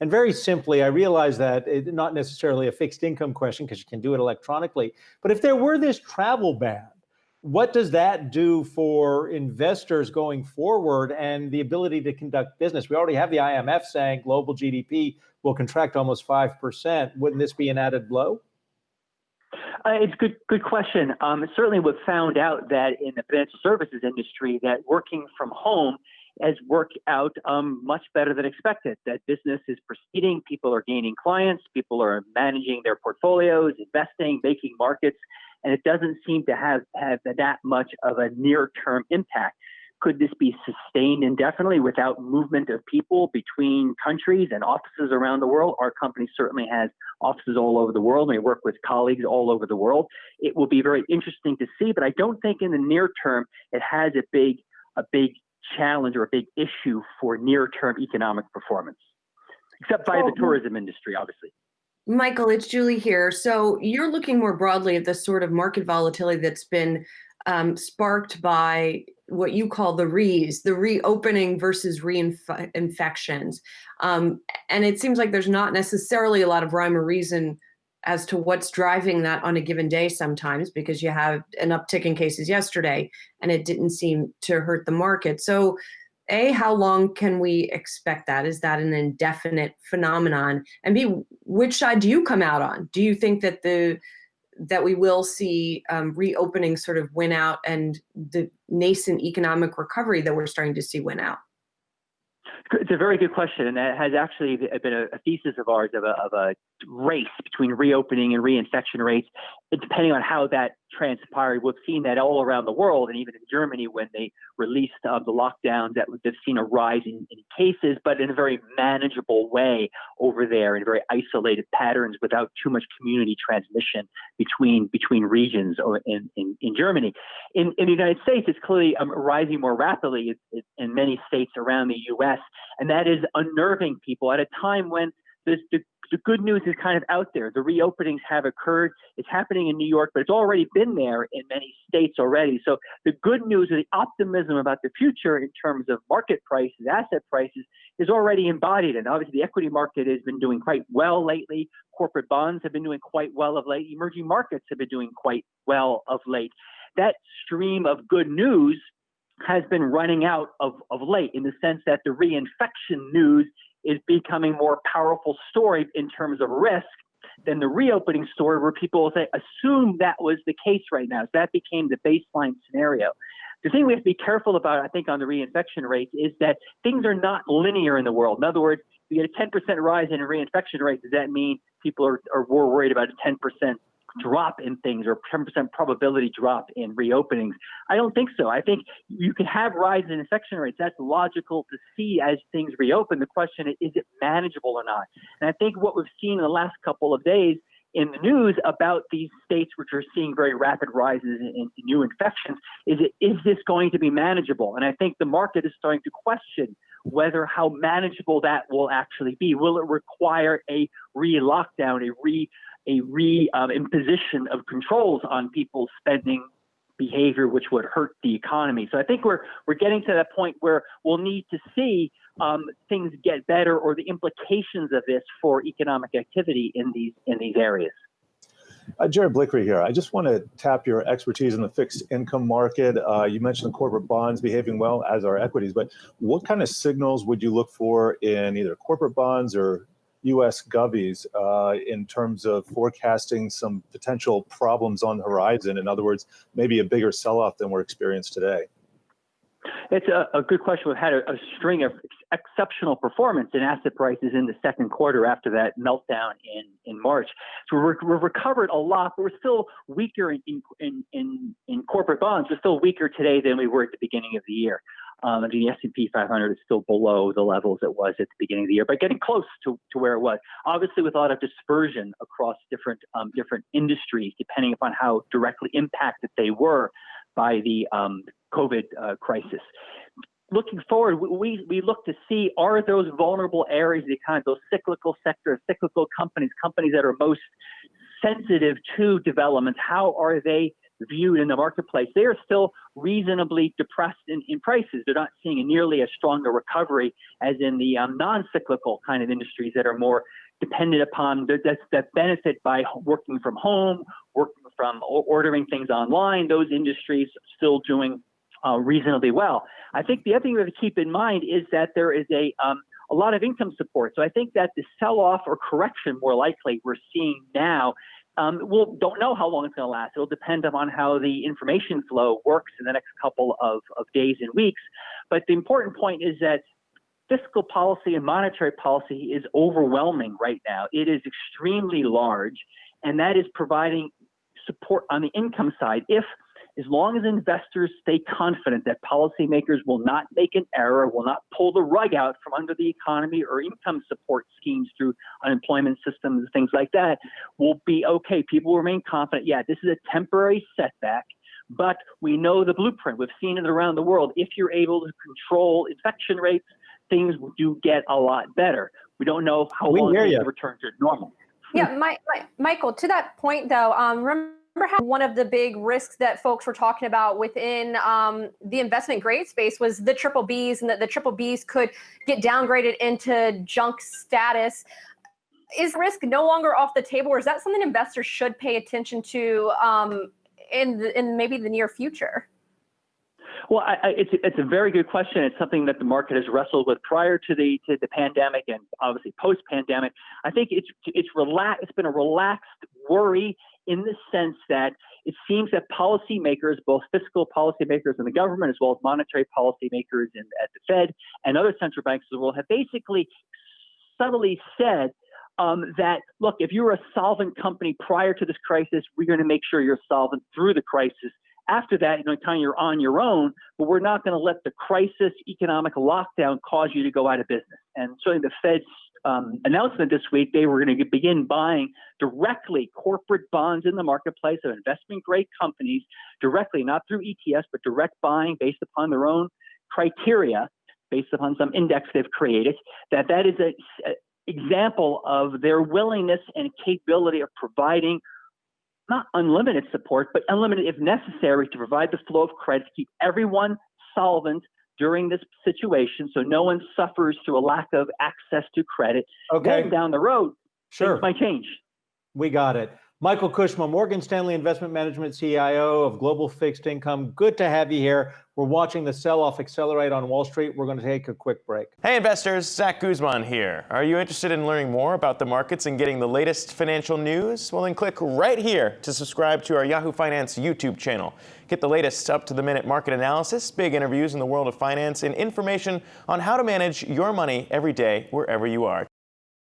And very simply, I realize that it's not necessarily a fixed income question because you can do it electronically. But if there were this travel ban, what does that do for investors going forward and the ability to conduct business? We already have the IMF saying global GDP will contract almost 5%. Wouldn't this be an added blow? It's a good question. Certainly we've found out that in the financial services industry that working from home has worked out much better than expected, that business is proceeding, people are gaining clients, people are managing their portfolios, investing, making markets, and it doesn't seem to have that much of a near-term impact. Could this be sustained indefinitely without movement of people between countries and offices around the world? Our company certainly has offices all over the world. We work with colleagues all over the world. It will be very interesting to see, but I don't think in the near term it has a big challenge or a big issue for near-term economic performance, except by the tourism industry, obviously. Michael, it's Julie here. So you're looking more broadly at the sort of market volatility that's been sparked by what you call the reopening versus reinfections. And it seems like there's not necessarily a lot of rhyme or reason as to what's driving that on a given day sometimes, because you have an uptick in cases yesterday and it didn't seem to hurt the market. So A, how long can we expect that? Is that an indefinite phenomenon? And B, which side do you come out on? Do you think that that we will see reopening sort of win out and the nascent economic recovery that we're starting to see win out? It's a very good question, and that has actually been a thesis of ours of a race between reopening and reinfection rates. Depending on how that transpired, we've seen that all around the world, and even in Germany when they released the lockdowns, that they've seen a rise in cases, but in a very manageable way over there, in very isolated patterns without too much community transmission between regions or in Germany. In the United States, it's clearly rising more rapidly in many states around the U.S., and that is unnerving people at a time when the good news is kind of out there. The reopenings have occurred. It's happening in New York, but it's already been there in many states already. So the good news or the optimism about the future in terms of market prices, asset prices, is already embodied. And obviously the equity market has been doing quite well lately. Corporate bonds have been doing quite well of late. Emerging markets have been doing quite well of late. That stream of good news has been running out of late, in the sense that the reinfection news is becoming more powerful story in terms of risk than the reopening story, where people will assume that was the case right now. So that became the baseline scenario. The thing we have to be careful about, I think, on the reinfection rates is that things are not linear in the world. In other words, if you get a 10% rise in reinfection rate, does that mean people are more worried about a 10% drop in things or 10% probability drop in reopenings? I don't think so. I think you can have rise in infection rates. That's logical to see as things reopen. The question is it manageable or not? And I think what we've seen in the last couple of days in the news about these states which are seeing very rapid rises in new infections is this going to be manageable? And I think the market is starting to question whether how manageable that will actually be. Will it require a re-lockdown, imposition of controls on people's spending behavior, which would hurt the economy? So I think we're getting to that point where we'll need to see things get better, or the implications of this for economic activity in these areas. Jared Blickery here. I just want to tap your expertise in the fixed income market. You mentioned corporate bonds behaving well, as are equities, but what kind of signals would you look for in either corporate bonds or U.S. govies in terms of forecasting some potential problems on the horizon? In other words, maybe a bigger sell-off than we're experienced today. It's a good question. We've had a string of exceptional performance in asset prices in the second quarter after that meltdown in March. So we've recovered a lot, but we're still weaker in corporate bonds. We're still weaker today than we were at the beginning of the year. The S&P 500 is still below the levels it was at the beginning of the year, but getting close to where it was. Obviously, with a lot of dispersion across different industries, depending upon how directly impacted they were by the COVID crisis. Looking forward, we look to see, are those vulnerable areas of the economy, those cyclical sectors, cyclical companies that are most sensitive to developments, how are they viewed in the marketplace, they are still reasonably depressed in prices. They're not seeing a nearly as strong a recovery as in the non-cyclical kind of industries that are more dependent upon that benefit by working from home, working from ordering things online. Those industries still doing reasonably well. I think the other thing we have to keep in mind is that there is a lot of income support. So I think that the sell-off or correction, more likely, we're seeing now, don't know how long it's going to last. It'll depend upon how the information flow works in the next couple of days and weeks. But the important point is that fiscal policy and monetary policy is overwhelming right now. It is extremely large, and that is providing support on the income side. As long as investors stay confident that policymakers will not make an error, will not pull the rug out from under the economy or income support schemes through unemployment systems, things like that, will be okay. People remain confident. Yeah, this is a temporary setback, but we know the blueprint. We've seen it around the world. If you're able to control infection rates, things do get a lot better. We don't know how long it will return to normal. Yeah, Michael, to that point, though, remember how one of the big risks that folks were talking about within the investment grade space was the triple Bs, and that the triple Bs could get downgraded into junk status. Is risk no longer off the table, or is that something investors should pay attention to in maybe the near future? Well, it's a very good question. It's something that the market has wrestled with prior to the pandemic, and obviously post-pandemic. I think it's been a relaxed worry in the sense that it seems that policymakers, both fiscal policymakers in the government as well as monetary policymakers at the Fed and other central banks of the world, have basically subtly said that, look, if you're a solvent company prior to this crisis, we're going to make sure you're solvent through the crisis. After that, you're on your own, but we're not going to let the crisis economic lockdown cause you to go out of business. And certainly the Fed's announcement this week, they were going to begin buying directly corporate bonds in the marketplace of investment grade companies directly, not through ETFs, but direct buying based upon their own criteria, based upon some index they've created. That is an example of their willingness and capability of providing not unlimited support, but unlimited if necessary to provide the flow of credit to keep everyone solvent during this situation, so no one suffers through a lack of access to credit. Okay. Then down the road, sure, things might change. We got it. Michael Kushma, Morgan Stanley Investment Management CIO of Global Fixed Income. Good to have you here. We're watching the sell-off accelerate on Wall Street. We're going to take a quick break. Hey investors, Zach Guzman here. Are you interested in learning more about the markets and getting the latest financial news? Well, then click right here to subscribe to our Yahoo Finance YouTube channel. Get the latest up-to-the-minute market analysis, big interviews in the world of finance, and information on how to manage your money every day wherever you are.